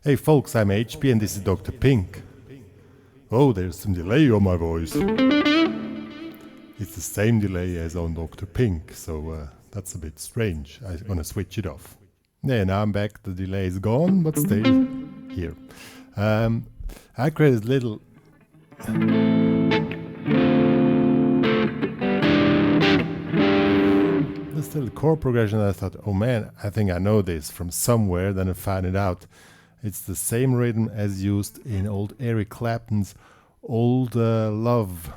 Hey folks, I'm HP and this is Dr. Pink. Oh, there's some delay on my voice. It's the same delay as on Dr. Pink, so that's a bit strange. I'm gonna switch it off. Yeah, now I'm back. The delay is gone, but still here. I created a little... This little chord progression. I thought, oh man, I think I know this from somewhere. Then I found it out. It's the same rhythm as used in old Eric Claptons' Old Love.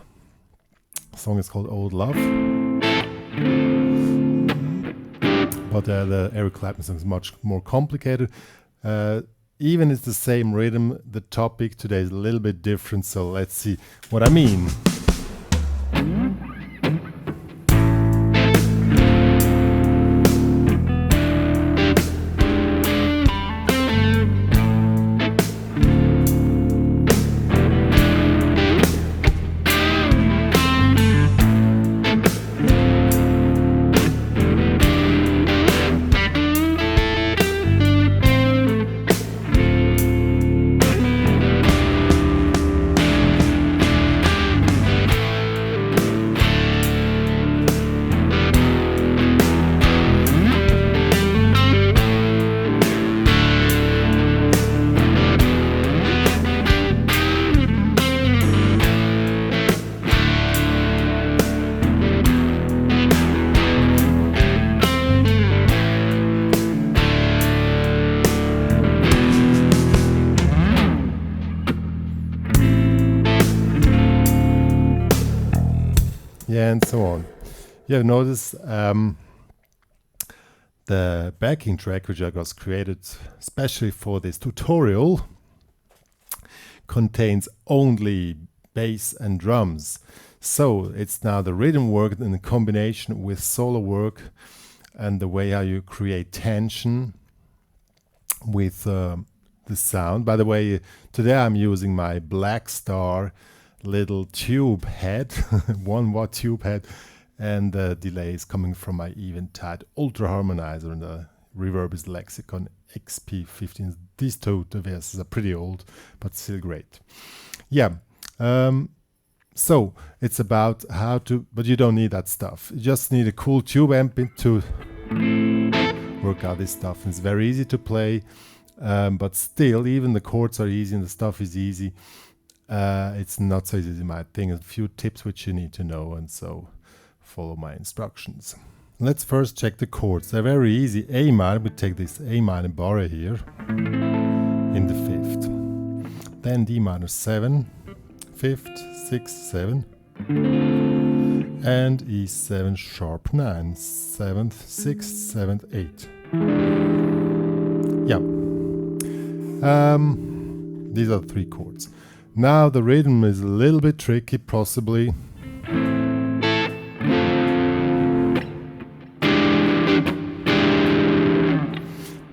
The song is called Old Love. But the Eric Clapton song is much more complicated. Even it's the same rhythm, the topic today is a little bit different, so let's see what I mean. And so on. You have noticed the backing track, which I was created especially for this tutorial, contains only bass and drums. So it's now the rhythm work in combination with solo work and the way how you create tension with the sound. By the way, today I'm using my Black Star little tube head, 1 watt tube head, and the delay is coming from my Eventide Ultra Harmonizer, and the reverb is Lexicon XP15. These two devices are pretty old, but still great. Yeah, so it's about how to, but you don't need that stuff. You just need a cool tube amp to work out this stuff. And it's very easy to play, but still, even the chords are easy and the stuff is easy. It's not so easy, you might think. A few tips which you need to know, and so follow my instructions. Let's first check the chords. They're very easy. A minor, we take this A minor bar here in the 5th. Then D minor 7, 5th, 6th, 7. And E7 sharp 9, 7th, 6th, 7th, 8. Yeah. These are the 3 chords. Now the rhythm is a little bit tricky, possibly.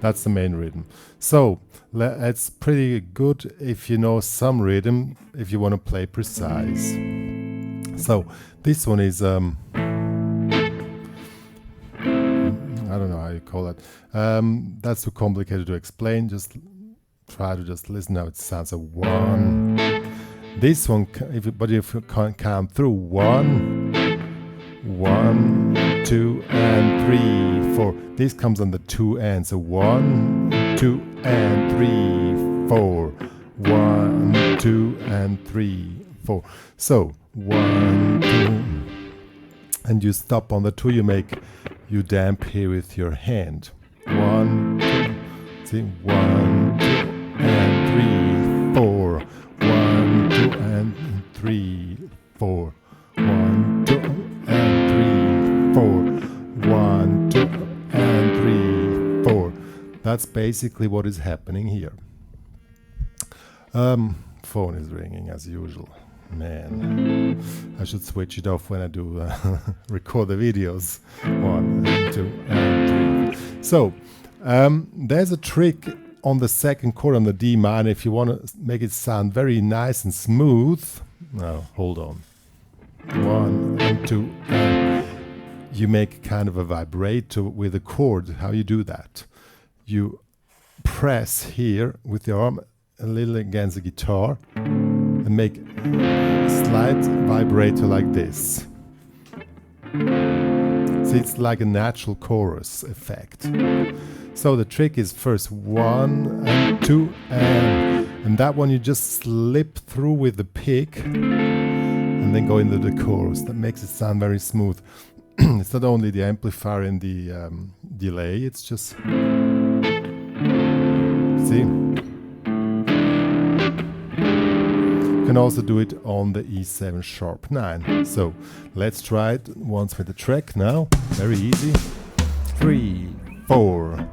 That's the main rhythm. So it's pretty good if you know some rhythm, if you want to play precise. So this one is, I don't know how you call it. That's too complicated to explain. Just try to just listen how it sounds. A 1. This one, if you can't count through 1, 1, 2, and 3, 4. This comes on the 2 and. So 1, 2, and 3, 4. 1, 2, and 3, 4. So 1, 2, and you stop on the 2. You damp here with your hand. 1, 2, see, 1, 2, and 3, 4. 1, 2, and 3, 4. 1, 2, and 3, 4. 1, 2, and 3, 4. That's basically what is happening here. Phone is ringing as usual. Man, I should switch it off when I do record the videos. 1, 2, and 3. So, there's a trick on the 2nd chord on the D minor if you want to make it sound very nice and smooth. Now, hold on. 1 and 2, and you make kind of a vibrato with a chord. How you do that? You press here with the arm a little against the guitar and make a slight vibrator like this. So it's like a natural chorus effect. So the trick is first 1 and 2 and that one you just slip through with the pick and then go into the chorus. That makes it sound very smooth. It's not only the amplifier and the delay, it's just, see? You can also do it on the E7 sharp 9. So let's try it once with the track now. Very easy. 3, 4.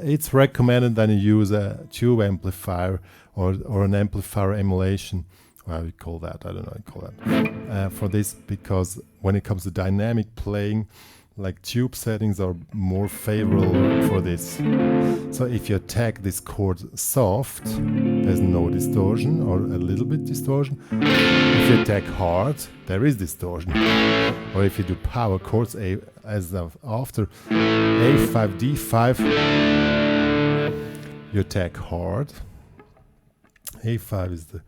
It's recommended that you use a tube amplifier or an amplifier emulation. How do you call that? I don't know how you call that. For this, because when it comes to dynamic playing, like tube settings are more favorable for this. So if you attack this chord soft, there's no distortion or a little bit distortion. If you attack hard, there is distortion. Or if you do power chords, as of after A5, D5, you attack hard. A5 is the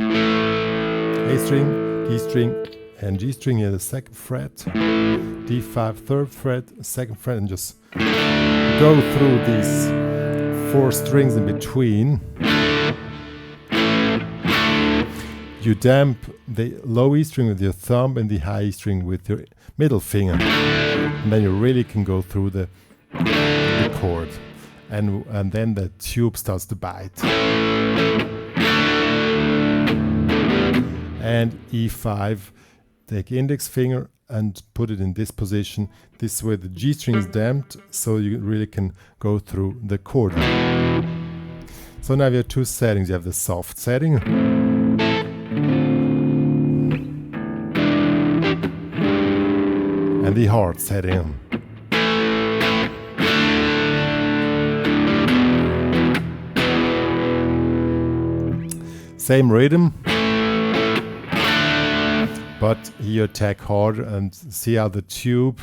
A string, D string, and G string here the 2nd fret, D5 3rd fret, 2nd fret, and just go through these 4 strings in between. You damp the low E string with your thumb and the high E string with your middle finger, and then you really can go through the chord, and then the tube starts to bite. And E5, take index finger and put it in this position. This way the G string is damped, so you really can go through the chord. So now you have 2 settings. You have the soft setting and the hard setting. Same rhythm, but you attack hard and see how the tube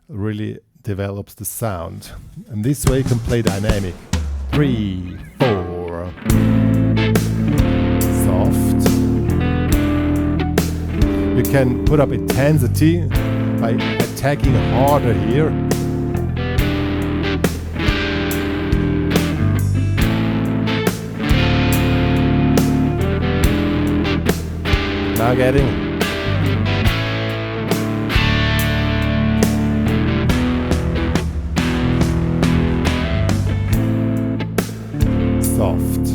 really develops the sound. And this way you can play dynamic. 3, 4. Soft. You can put up intensity by attacking harder here. Now getting soft.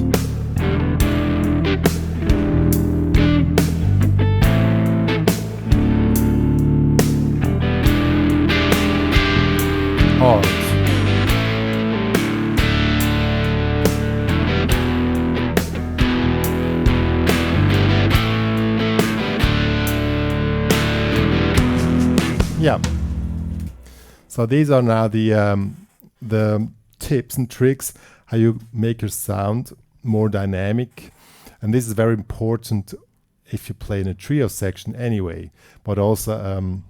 Hard. Yeah. So these are now the tips and tricks how you make your sound more dynamic, and this is very important if you play in a trio section anyway, but also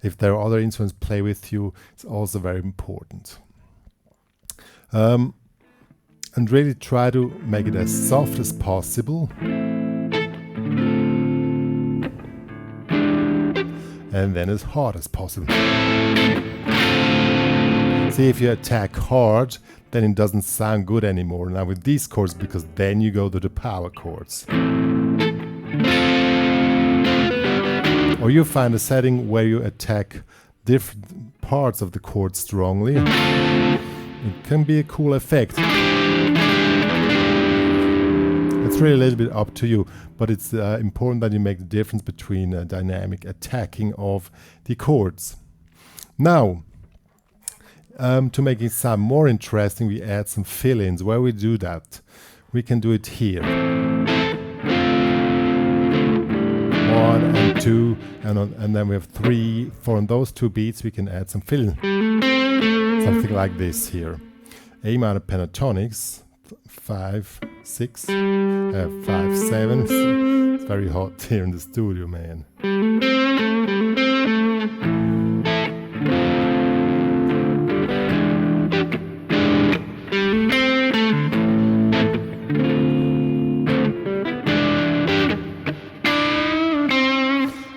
if there are other instruments play with you, it's also very important. And really try to make it as soft as possible. And then as hard as possible. See, if you attack hard, then it doesn't sound good anymore. Now with these chords, because then you go to the power chords. Or you find a setting where you attack different parts of the chord strongly. It can be a cool effect. It's really a little bit up to you, but it's important that you make the difference between dynamic attacking of the chords. Now, to make it sound more interesting, we add some fill-ins. Where we do that, we can do it here. 1 and 2, and then we have 3, 4. On those 2 beats, we can add some fill-in. something like this here. A minor pentatonics, 5, 6, 5, 7. It's very hot here in the studio, man.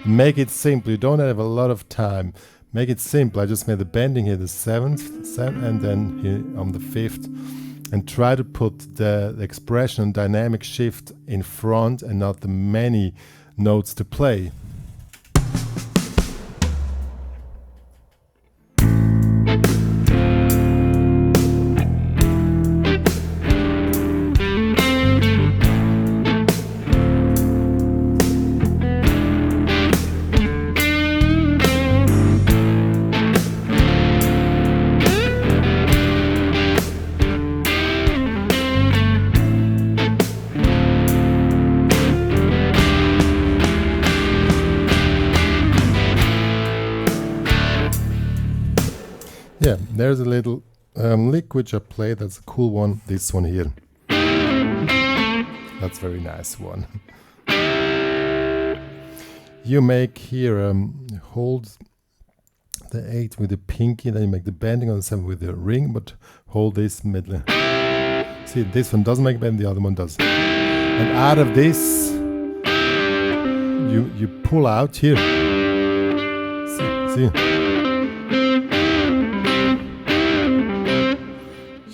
Make it simple. You don't have a lot of time. Make it simple. I just made the bending here the 7th, and then here on the 5th, and try to put the expression and dynamic shift in front and not the many notes to play. Yeah, there's a little lick which I play. That's a cool one. This one here. That's a very nice one. You make here, hold the 8 with the pinky, then you make the bending on the 7 with the ring, but hold this middle. See, this one doesn't make bend, the other one does. And out of this, you pull out here. See?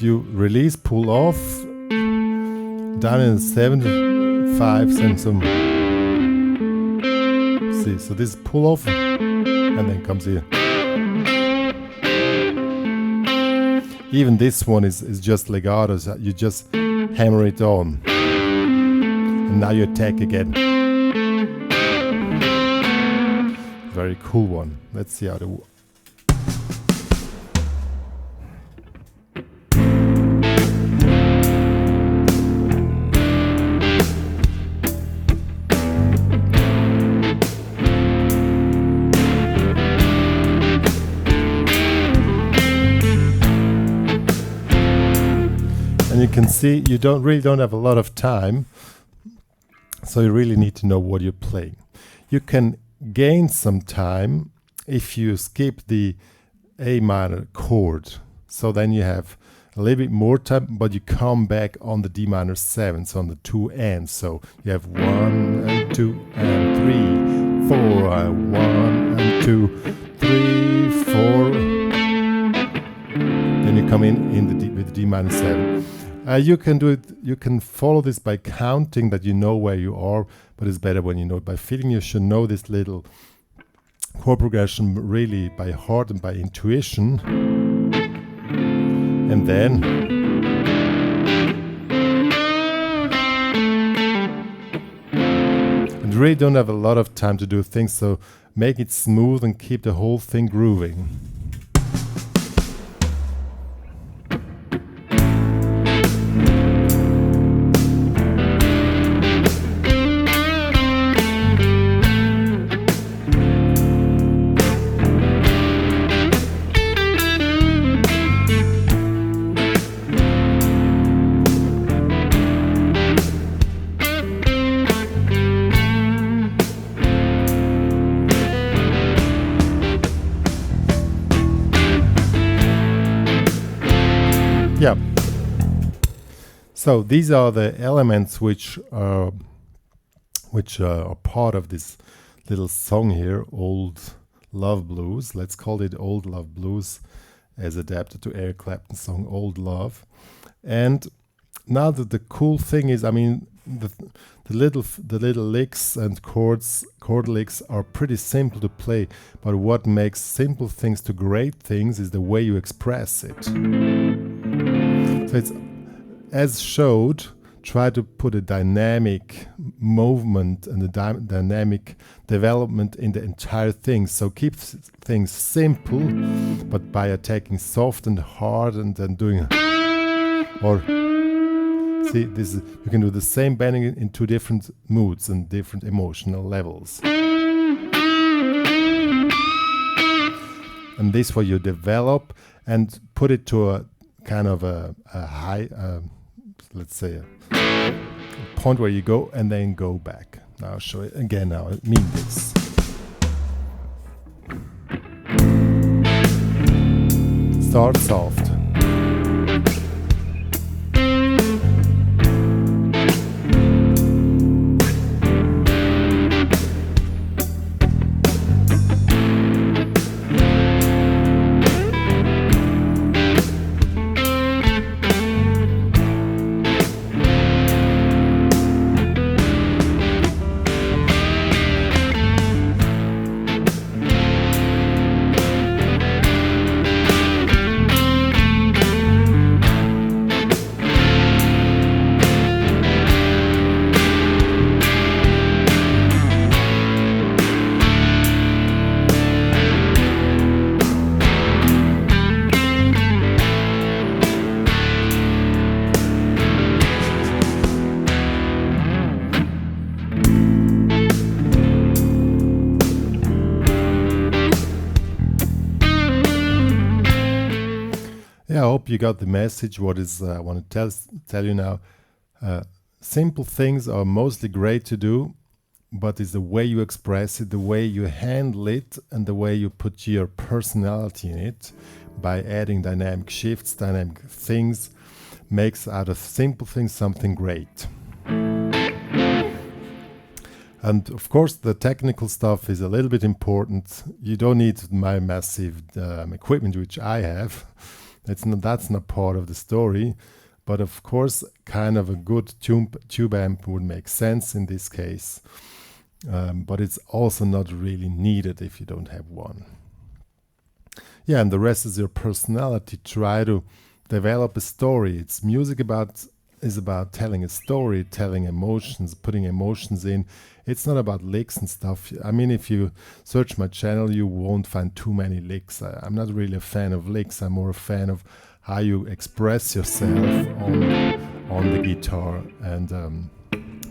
You release, pull off, down in the 7, 5, and some. See, so this pull off, and then comes here. Even this one is just legato, so you just hammer it on. And now you attack again. Very cool one. Let's see how it works. And you can see you really don't have a lot of time, so you really need to know what you're playing. You can gain some time if you skip the A minor chord, so then you have a little bit more time, but you come back on the D minor 7, so on the 2 ends. So you have 1 and 2 and 3, 4, 1 and 2, 3, 4. Then you come in the D with the D minor 7. You can do it. You can follow this by counting, that you know where you are, but it's better when you know it by feeling. You should know this little chord progression really by heart and by intuition. And then and really don't have a lot of time to do things, so make it smooth and keep the whole thing grooving. Yeah. So these are the elements which are part of this little song here, Old Love Blues. Let's call it Old Love Blues, as adapted to Eric Clapton's song Old Love. And now that the cool thing is, I mean, the little licks and chord licks are pretty simple to play, but what makes simple things to great things is the way you express it. So it's, as showed, try to put a dynamic movement and a dynamic development in the entire thing. So keep things simple, but by attacking soft and hard and then doing, or see, this is, you can do the same bending in 2 different moods and different emotional levels. And this way you develop, and put it to a kind of a high, let's say a point where you go and then go back. Now I'll show it again. Now I mean this. Start soft. Yeah, I hope you got the message. What is I want to tell you now. Simple things are mostly great to do, but it's the way you express it, the way you handle it, and the way you put your personality in it by adding dynamic shifts, dynamic things, makes out of simple things something great. And of course, the technical stuff is a little bit important. You don't need my massive equipment, which I have. That's not part of the story. But of course, kind of a good tube amp would make sense in this case. But it's also not really needed if you don't have one. Yeah, and the rest is your personality. Try to develop a story. It's music is about telling a story, telling emotions, putting emotions in. It's not about licks and stuff. I mean, if you search my channel, you won't find too many licks. I'm not really a fan of licks. I'm more a fan of how you express yourself on the guitar. And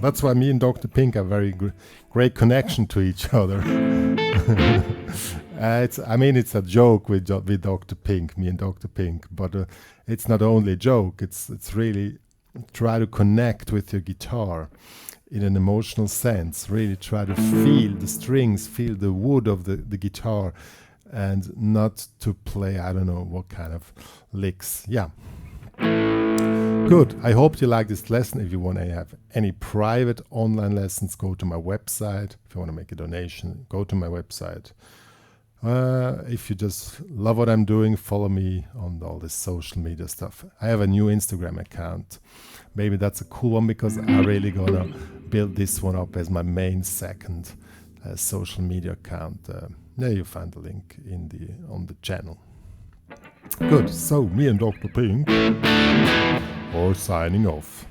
that's why me and Dr. Pink have very great connection to each other. It's a joke with Dr. Pink, me and Dr. Pink. But it's not only a joke. It's really try to connect with your guitar in an emotional sense. Really try to feel the strings, feel the wood of the guitar, and not to play I don't know what kind of licks. Yeah. Good. I hope you like this lesson. If you want to have any private online lessons, go to my website. If you want to make a donation, go to my website. If you just love what I'm doing, follow me on all this social media stuff. I have a new Instagram account. Maybe that's a cool one because I'm really gonna build this one up as my main second social media account. There you find the link on the channel. Good. So me and Dr. Pink are signing off.